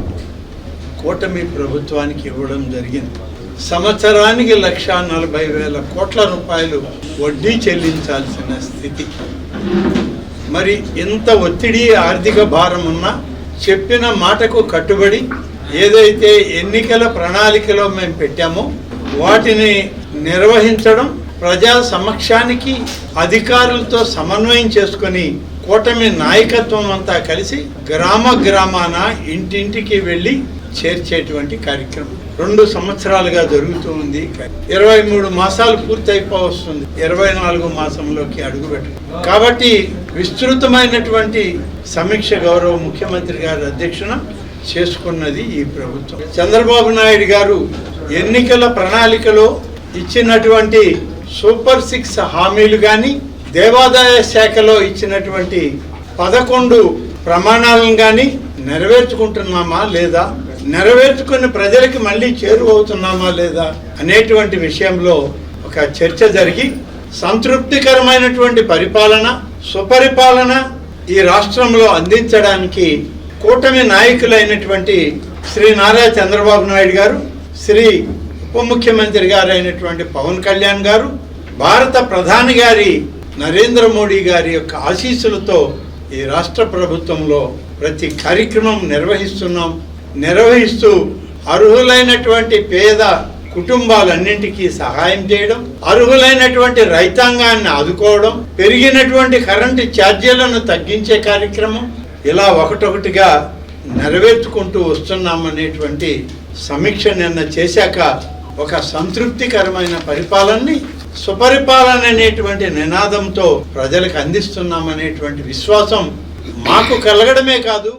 కూటమి ప్రభుత్వానికి ఇవ్వడం జరిగింది. సంవత్సరానికి 1,40,000 కోట్ల రూపాయలు వడ్డీ చెల్లించాల్సిన స్థితి. మరి ఇంత ఒత్తిడి, ఆర్థిక భారం ఉన్నా చెప్పిన మాటకు కట్టుబడి ఏదైతే ఎన్నికల ప్రణాళికలో మేము పెట్టామో వాటిని నిర్వహించడం, ప్రజా సమక్షానికి అధికారులతో సమన్వయం చేసుకొని కూటమి నాయకత్వం అంతా కలిసి గ్రామాన ఇంటింటికి వెళ్ళి చేర్చేటువంటి కార్యక్రమం 2 సంవత్సరాలుగా జరుగుతూ ఉంది. 23 మాసాలు పూర్తయిపోవస్తుంది, 24 మాసంలోకి అడుగుపెట్టు. కాబట్టి విస్తృతమైనటువంటి సమీక్ష గౌరవ ముఖ్యమంత్రి గారి అధ్యక్షన చేసుకున్నది ఈ ప్రభుత్వం. చంద్రబాబు నాయుడు గారు ఎన్నికల ప్రణాళికలో ఇచ్చినటువంటి సూపర్ 6 హామీలు కానీ, దేవాదాయ శాఖలో ఇచ్చినటువంటి 11 ప్రమాణాలను కానీ నెరవేర్చుకుంటున్నామా లేదా, నెరవేర్చుకుని ప్రజలకి మళ్ళీ చేరువవుతున్నామా లేదా అనేటువంటి విషయంలో ఒక చర్చ జరిగి సంతృప్తికరమైనటువంటి పరిపాలన, సుపరిపాలన ఈ రాష్ట్రంలో అందించడానికి కూటమి నాయకులైనటువంటి శ్రీ నారా చంద్రబాబు నాయుడు గారు, శ్రీ ఉప ముఖ్యమంత్రి గారు అయినటువంటి పవన్ కళ్యాణ్ గారు, భారత ప్రధాని గారి నరేంద్ర మోడీ గారి యొక్క ఆశీస్సులతో ఈ రాష్ట్ర ప్రభుత్వంలో ప్రతి కార్యక్రమం నిర్వహిస్తూ అర్హులైనటువంటి పేద కుటుంబాలన్నింటికీ సహాయం చేయడం, అర్హులైనటువంటి రైతాంగాన్ని ఆదుకోవడం, పెరిగినటువంటి కరెంటు ఛార్జీలను తగ్గించే కార్యక్రమం, ఇలా ఒకటొకటిగా నెరవేర్చుకుంటూ వస్తున్నామనేటువంటి సమీక్ష నిన్న చేశాక ఒక సంతృప్తికరమైన పరిపాలనని, సుపరిపాలన అనేటువంటి నినాదంతో ప్రజలకు అందిస్తున్నామనేటువంటి విశ్వాసం మాకు కలగడమే కాదు.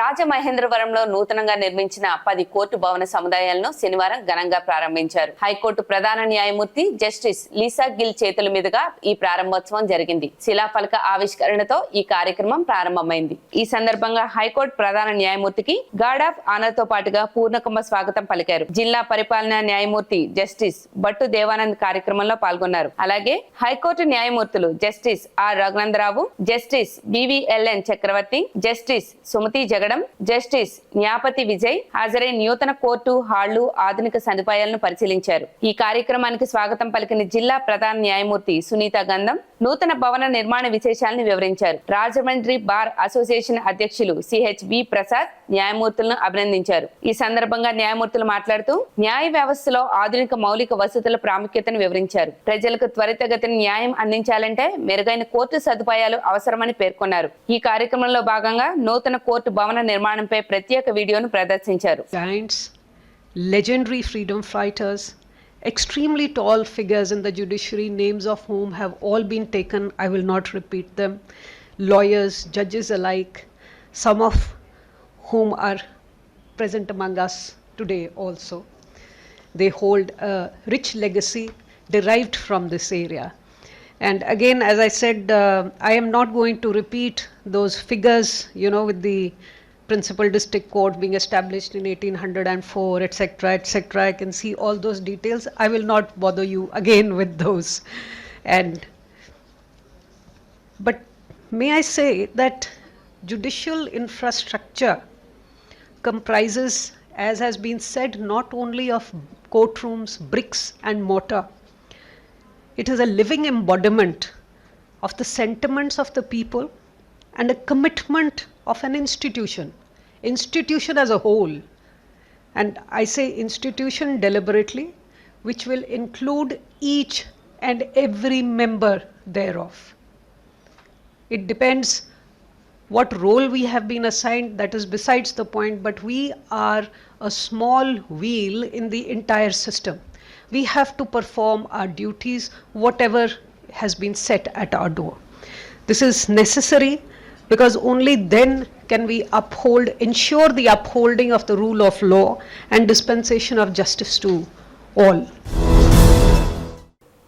రాజమహేంద్రవరంలో నూతనంగా నిర్మించిన 10 కోర్టు భవన సముదాయాలను శనివారం ఘనంగా ప్రారంభించారు. హైకోర్టు ప్రధాన న్యాయమూర్తి జస్టిస్ లీసా గిల్ చేతుల మీదుగా ఈ ప్రారంభోత్సవం జరిగింది. శిలాఫలక ఆవిష్కరణతో ఈ కార్యక్రమం ప్రారంభమైంది. ఈ సందర్భంగా హైకోర్టు ప్రధాన న్యాయమూర్తికి గార్డ్ ఆఫ్ ఆనర్ తో పాటుగా పూర్ణకుంభ స్వాగతం పలికారు. జిల్లా పరిపాలనా న్యాయమూర్తి జస్టిస్ భట్టు దేవానంద్ కార్యక్రమంలో పాల్గొన్నారు. అలాగే హైకోర్టు న్యాయమూర్తులు జస్టిస్ ఆర్ రఘునందరావు, జస్టిస్ బివిఎల్ఎన్ చక్రవర్తి, జస్టిస్ సుమతి జగడం, జస్టిస్ న్యాపతి విజయ్ హాజరై నూతన కోర్టు హాళ్లు, ఆధునిక సదుపాయాలను పరిశీలించారు. ఈ కార్యక్రమానికి స్వాగతం పలికిన జిల్లా ప్రధాన న్యాయమూర్తి సునీత గంధం, నూతన భవన నిర్మాణ విశేషాలను వివరించారు. రాజమండ్రి బార్ అసోసియేషన్ అధ్యక్షులు సిహెచ్బి ప్రసాద్ న్యాయమూర్తులను అభినందించారు. ఈ సందర్భంగా న్యాయమూర్తులు మాట్లాడుతూ న్యాయ వ్యవస్థలో ఆధునిక మౌలిక వసతుల ప్రాముఖ్యతను వివరించారు. ప్రజలకు త్వరితగతిన న్యాయం అందించాలంటే మెరుగైన కోర్టు సదుపాయాలు అవసరమని పేర్కొన్నారు. ఈ కార్యక్రమంలో భాగంగా నూతన కోర్టు భవన నిర్మాణంపై ప్రత్యేక వీడియోను ప్రదర్శించారు. Legendary freedom fighters, extremely tall figures in the judiciary, names of whom have all been taken. I will not repeat them. Lawyers, judges alike, some of whom are present among us today also. They hold a rich legacy derived from this area. And again, as I said, I am not going to repeat those figures, with the Principal District Court being established in 1804, etc., etc. I can see all those details. I will not bother you again with those. But may I say that judicial infrastructure comprises, as has been said, not only of courtrooms, bricks and mortar. It is a living embodiment of the sentiments of the people and a commitment of an institution as a whole. And I say institution deliberately, which will include each and every member thereof. It depends what role we have been assigned, that is besides the point, but we are a small wheel in the entire system. We have to perform our duties, whatever has been set at our door. This is necessary because only then can we ensure the upholding of the rule of law and dispensation of justice to all.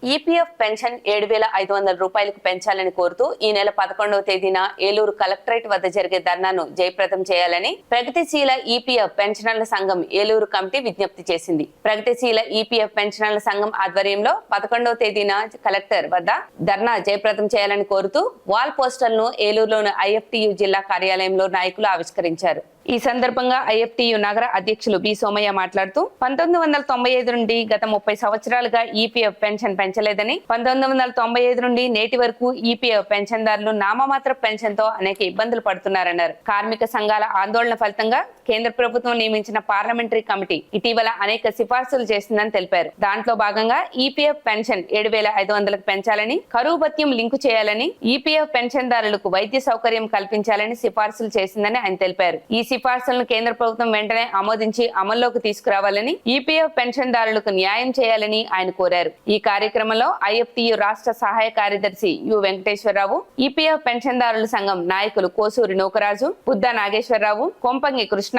EPF pension 7,500 రూపాయలకు పెంచాలని కోరుతూ ఈ నెల 11వ తేదీన Eluru collectorate వద్ద జరిగే ధర్నాను జయప్రదం చేయాలని ప్రగతిశీల ఈపీఎఫ్ పెన్షనర్ల సంఘం ఏలూరు కమిటీ విజ్ఞప్తి చేసింది. ప్రగతిశీల ఈపీఎఫ్ పెన్షనర్ల సంఘం ఆధ్వర్యంలో 11వ తేదీన కలెక్టర్ వద్ద ధర్నా జయప్రదం చేయాలని కోరుతూ వాల్ పోస్టర్లను ఏలూరులోని ఐఎఫ్టియు జిల్లా కార్యాలయంలో నాయకులు ఆవిష్కరించారు. ఈ సందర్భంగా ఐఎఫ్టియు నగర అధ్యక్షులు బి సోమయ్య మాట్లాడుతూ 1995 నుండి గత 30 సంవత్సరాలుగా ఈపీఎఫ్ పెన్షన్ పెంచలేదని, 1995 నుండి నేటి వరకు ఈపీఎఫ్ పెన్షన్దారులు నామమాత్ర పెన్షన్ తో అనేక ఇబ్బందులు పడుతున్నారన్నారు. కార్మిక సంఘాల ఆందోళన ఫలితంగా కేంద్ర ప్రభుత్వం నియమించిన పార్లమెంటరీ కమిటీ ఇటీవల అనేక సిఫార్సులు చేసిందని తెలిపారు. దాంట్లో భాగంగా ఈపీఎఫ్ పెన్షన్ 7,500కు పెంచాలని, కరువు భత్యం లింకు చేయాలని, ఈపీఎఫ్ పెన్షన్దారులకు వైద్య సౌకర్యం కల్పించాలని సిఫార్సులు చేసిందని ఆయన తెలిపారు. ఈ సిఫార్సులను కేంద్ర ప్రభుత్వం వెంటనే ఆమోదించి అమల్లోకి తీసుకురావాలని, ఈపీఎఫ్ పెన్షన్దారులకు న్యాయం చేయాలని ఆయన కోరారు. ఈ కార్యక్రమంలో ఐఎఫ్టియు రాష్ట్ర సహాయ కార్యదర్శి యు వెంకటేశ్వరరావు, ఈపీఎఫ్ పెన్షన్దారుల సంఘం నాయకులు కోసూరి నూకరాజు, బుద్ధ నాగేశ్వరరావు, కొంపంగి కృష్ణ,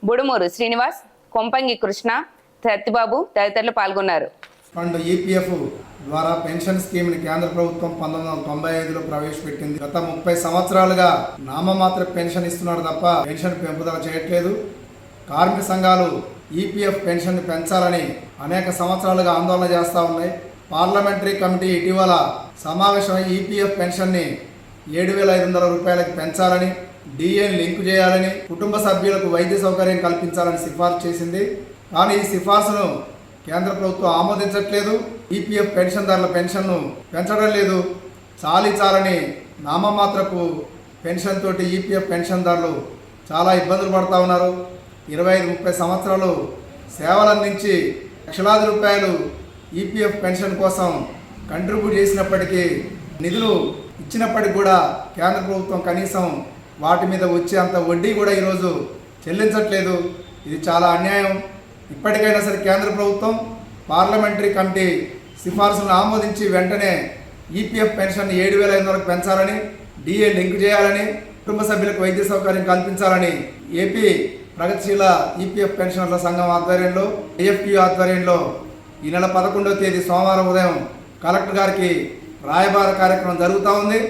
బుడుమూరు శ్రీనివాస్, కొంపంగి కృష్ణ, సత్యబాబు తదితరులు పాల్గొన్నారు. ఫండ్ ఈపీఎఫ్ ద్వారా పెన్షన్ స్కీమ్ ని కేంద్ర ప్రభుత్వం 1995లో ప్రవేశపెట్టింది. గత 30 సంవత్సరాలుగా నామమాత్ర పెన్షన్ ఇస్తున్నారు తప్ప పెన్షన్ పెంపుదల చేయట్లేదు. కార్మిక సంఘాలు ఈపీఎఫ్ పెన్షన్ ని పెంచాలని అనేక సంవత్సరాలుగా ఆందోళన చేస్తూ ఉన్నాయి. పార్లమెంటరీ కమిటీ ఇటీవల సమావేశమై ఈపీఎఫ్ పెన్షన్ ని 7,500 రూపాయలకు పెంచాలని, డిఏని లింకు చేయాలని, కుటుంబ సభ్యులకు వైద్య సౌకర్యం కల్పించాలని సిఫార్సు చేసింది. కానీ ఈ సిఫార్సును కేంద్ర ప్రభుత్వం ఆమోదించట్లేదు. ఈపీఎఫ్ పెన్షన్దారుల పెన్షన్ను పెంచడం లేదు. చాలని నామమాత్రపు పెన్షన్ తోటి ఈపీఎఫ్ పెన్షన్దారులు చాలా ఇబ్బందులు పడుతూ ఉన్నారు. 25-30 సంవత్సరాలు సేవలందించి లక్షలాది రూపాయలు ఈపీఎఫ్ పెన్షన్ కోసం కంట్రిబ్యూట్ చేసినప్పటికీ, నిధులు ఇచ్చినప్పటికి కూడా కేంద్ర ప్రభుత్వం కనీసం వాటి మీద వచ్చే అంత వడ్డీ కూడా ఈరోజు చెల్లించట్లేదు. ఇది చాలా అన్యాయం. ఇప్పటికైనా సరే కేంద్ర ప్రభుత్వం పార్లమెంటరీ కమిటీ సిఫార్సులను ఆమోదించి వెంటనే ఈపీఎఫ్ పెన్షన్ 7,500కు పెంచాలని, డిఏ లింక్ చేయాలని, కుటుంబ సభ్యులకు వైద్య సౌకర్యం కల్పించాలని ఏపీ ప్రగతిశీల ఈపీఎఫ్ పెన్షనర్ల సంఘం ఆధ్వర్యంలో, ఐఎఫ్టియు ఆధ్వర్యంలో ఈ నెల 11వ తేదీ సోమవారం ఉదయం కలెక్టర్ గారికి రాయబార కార్యక్రమం జరుగుతూ ఉంది.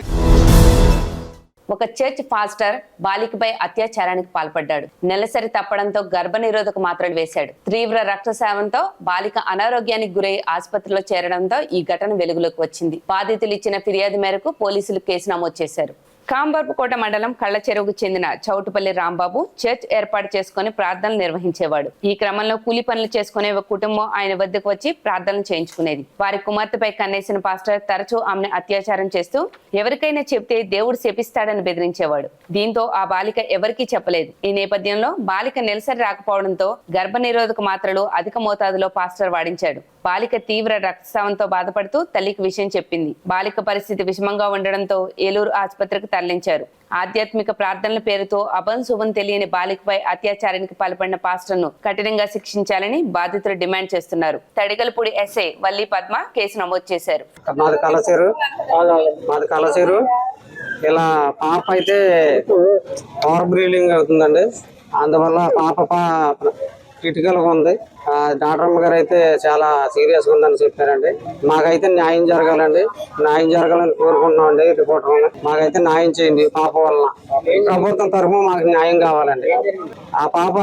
ఒక చర్చ్ పాస్టర్ బాలికపై అత్యాచారానికి పాల్పడ్డాడు. నెలసరి తప్పడంతో గర్భనిరోధక మాత్రలు వేశాడు. తీవ్ర రక్తస్రావంతో బాలిక అనారోగ్యానికి గురై ఆసుపత్రిలో చేరడంతో ఈ ఘటన వెలుగులోకి వచ్చింది. బాధితులు ఇచ్చిన ఫిర్యాదు మేరకు పోలీసులు కేసు నమోదు చేశారు. కాంబర్పుకోట మండలం కళ్ళచెరువుకు చెందిన చౌటుపల్లి రాంబాబు చర్చ్ ఏర్పాటు చేసుకుని ప్రార్థనలు నిర్వహించేవాడు. ఈ క్రమంలో కూలి పనులు చేసుకునే ఒక కుటుంబం ఆయన వద్దకు వచ్చి ప్రార్థనలు చేయించుకునేది. వారి కుమార్తెపై కన్నేసిన పాస్టర్ తరచూ ఆమెను అత్యాచారం చేస్తూ ఎవరికైనా చెప్తే దేవుడు శపిస్తాడని బెదిరించేవాడు. దీంతో ఆ బాలిక ఎవరికీ చెప్పలేదు. ఈ నేపథ్యంలో బాలిక నెలసరి రాకపోవడంతో గర్భనిరోధక మాత్రలు అధిక మోతాదులో పాస్టర్ వాడించాడు. బాలిక తీవ్ర రక్తస్రావంతో బాధపడుతూ తల్లికి విషయం చెప్పింది. బాలిక పరిస్థితి విషమంగా ఉండడంతో ఏలూరు ఆసుపత్రికి తరలించారు. ఆధ్యాత్మిక ప్రార్థనల పేరుతో అభం శుభం తెలియని బాలికపై అత్యాచారానికి పాల్పడిన పాస్టర్ను కఠినంగా శిక్షించాలని బాధితులు డిమాండ్ చేస్తున్నారు. తడిగలపూడి ఎస్ఐ వల్లి పద్మ కేసు నమోదు చేశారు. మాది కలచేరు. ఇలా పాప అయితే ఓవర్ బ్రీడింగ్ అవుతుందండి. అందువల్ల పాప క్రిటికల్గా ఉంది. డాక్టర్ అమ్మ గారు అయితే చాలా సీరియస్గా ఉందని చెప్పారండి. మాకైతే న్యాయం జరగాలండి, న్యాయం జరగాలని కోరుకుంటున్నామండి. రిపోర్టర్ మాకైతే న్యాయం చేయండి. పాప వలన ప్రభుత్వం తరఫున మాకు న్యాయం కావాలండి. ఆ పాప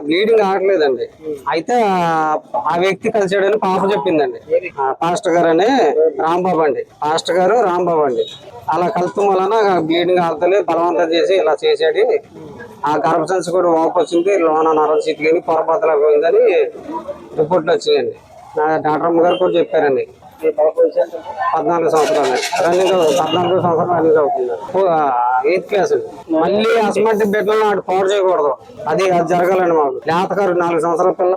బ్లీడింగ్ ఆగట్లేదండి. అయితే ఆ వ్యక్తి కలిసాడని పాప చెప్పిందండి. పాస్టర్ గారు అని రాంబాబు అండి. అలా కలుపు వలన బ్లీడింగ్ ఆగలేదు, బలవంతం చేసి ఇలా చేసాడు. ఆ గర్భసంచి కూడా వాపు వచ్చింది, లోన నరం చిట్లని పొరపాతలా పోయిందని రిపోర్ట్లు వచ్చినాయండి. నా డాక్టర్ అమ్మ గారు కూడా చెప్పారండి. 14 సంవత్సరాలు రన్నింగ్ 14 సంవత్సరాలు రన్నింగ్ అవుతుంది. 8th క్లాస్ అండి. మళ్ళీ అసమంటి బిడ్డలను నాడు పవర్ చేయకూడదు. అది జరగాలండి. మాకు లేతగారు 4 సంవత్సరాల పిల్ల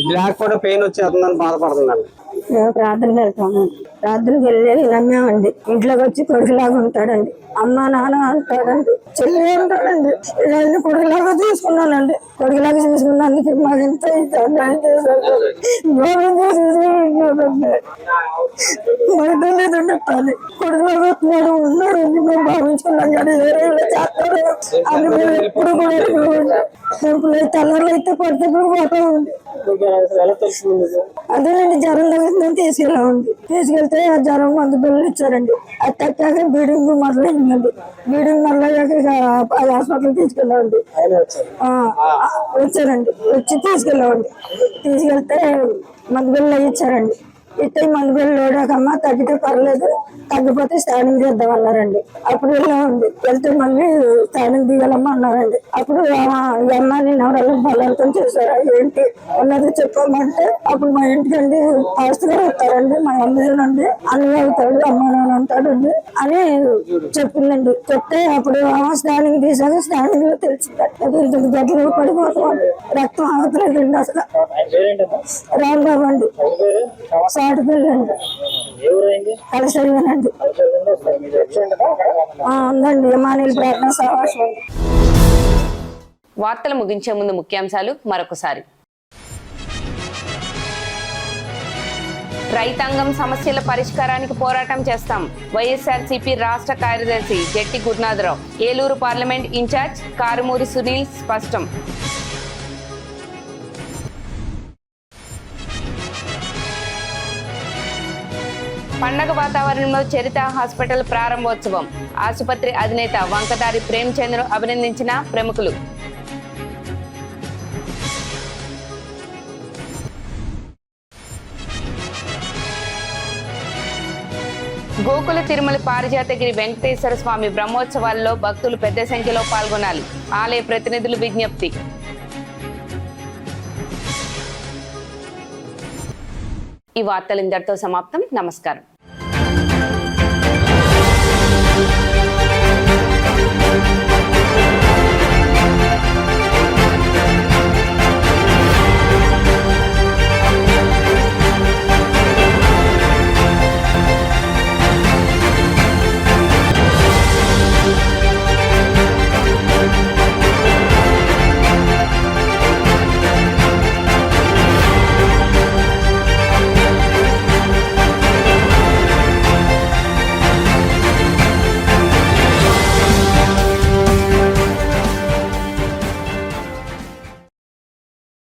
బ్లాక్ కూడా పెయిన్ వచ్చేస్తుందని బాధపడుతుందండి. మేము ప్రార్థనకి వెళ్తాము. ప్రార్థనకి వెళ్ళి నమ్మామండి. ఇంట్లోకి వచ్చి కొడుకులాగా ఉంటాడండి. అమ్మ నాన్న అంటాడండి, చెల్లి ఉంటాడండి. ఇవన్నీ కొడుకులాగా తీసుకున్నానండి. కొడుకులాగా తీసుకున్నందుకు మాకు ఎంత చెప్పాలి. కొడుకులాగా వస్తున్నాడు ఉన్నాడు మేము భావించుకున్నాం కానీ వేరే చేస్తాడు అని మేము ఎప్పుడు కూడా తెల్లర్లు అయితే పడితే పోతామండి. అదేనండి జ్వరం తగ్గుతుందని తీసుకెళ్ళామండి. తీసుకెళ్తే ఆ జ్వరం మందు బిల్లు ఇచ్చారండి. అది తగ్గాక బ్లీడింగ్ మొదలైందండి. బ్లీడింగ్ మొదలయ్యాక అది హాస్పిటల్ తీసుకెళ్ళామండి. వచ్చారండి, వచ్చి తీసుకెళ్ళామండి. తీసుకెళ్తే మందు బిల్లు ఇచ్చారండి. ఇస్తే మందు బిల్లు లోడాకమ్మ తగ్గితే పర్లేదు, తగ్గిపోతే స్టాండింగ్ చేద్దామన్నారండి. అప్పుడు వెళ్ళామండి. వెళ్తే మళ్ళీ స్టాండింగ్ దిగాలమ్మా అన్నారండి. అప్పుడు ఈ అమ్మాయిని ఎవరెல்லாம் బలవంతం చేశారా ఏంటి ఉన్నది చెప్పామంటే అప్పుడు మా ఇంటికండి పాస్టర్ గారు వస్తారండి, మా అమ్మేనండి అన్నయ్య అవుతాడు, అమ్మ నాన్న ఉంటాడండి అని చెప్పిందండి. చెప్తే అప్పుడు స్టాండింగ్ తీసాక స్టాండింగ్ లో తెలిసిందండి గడ్డలు పడిపోతాం, రక్తం ఆగట్లేదండి. అసలు రాంబాబు అండి, సాటిపిల్లండి, కలిసరిగానండి. ఉందండి మానేలు ప్రార్థన సహవాసం. వార్తలు ముగించే ముందు ముఖ్యాంశాలు మరొకసారి. రైతాంగం సమస్యల పరిష్కారానికి పోరాటం చేస్తాం. వైఎస్ఆర్సీపీ రాష్ట్ర కార్యదర్శి జెట్టి గురునాథరావు. ఏలూరు పార్లమెంట్ ఇన్ఛార్జ్ కారుమూరి సునీల్ స్పష్టం. పండగ వాతావరణంలో చరిత హాస్పిటల్ ప్రారంభోత్సవం. ఆసుపత్రి అధినేత వంకదారి ప్రేమ్చంద్ను అభినందించిన ప్రముఖులు. గోకుల తిరుమల పారిజాతగిరి వెంకటేశ్వర స్వామి బ్రహ్మోత్సవాల్లో భక్తులు పెద్ద సంఖ్యలో పాల్గొనాలి. ఆలయ ప్రతినిధులు విజ్ఞప్తి. ఈ వార్తలు ఇంతటితో సమాప్తం. నమస్కారం.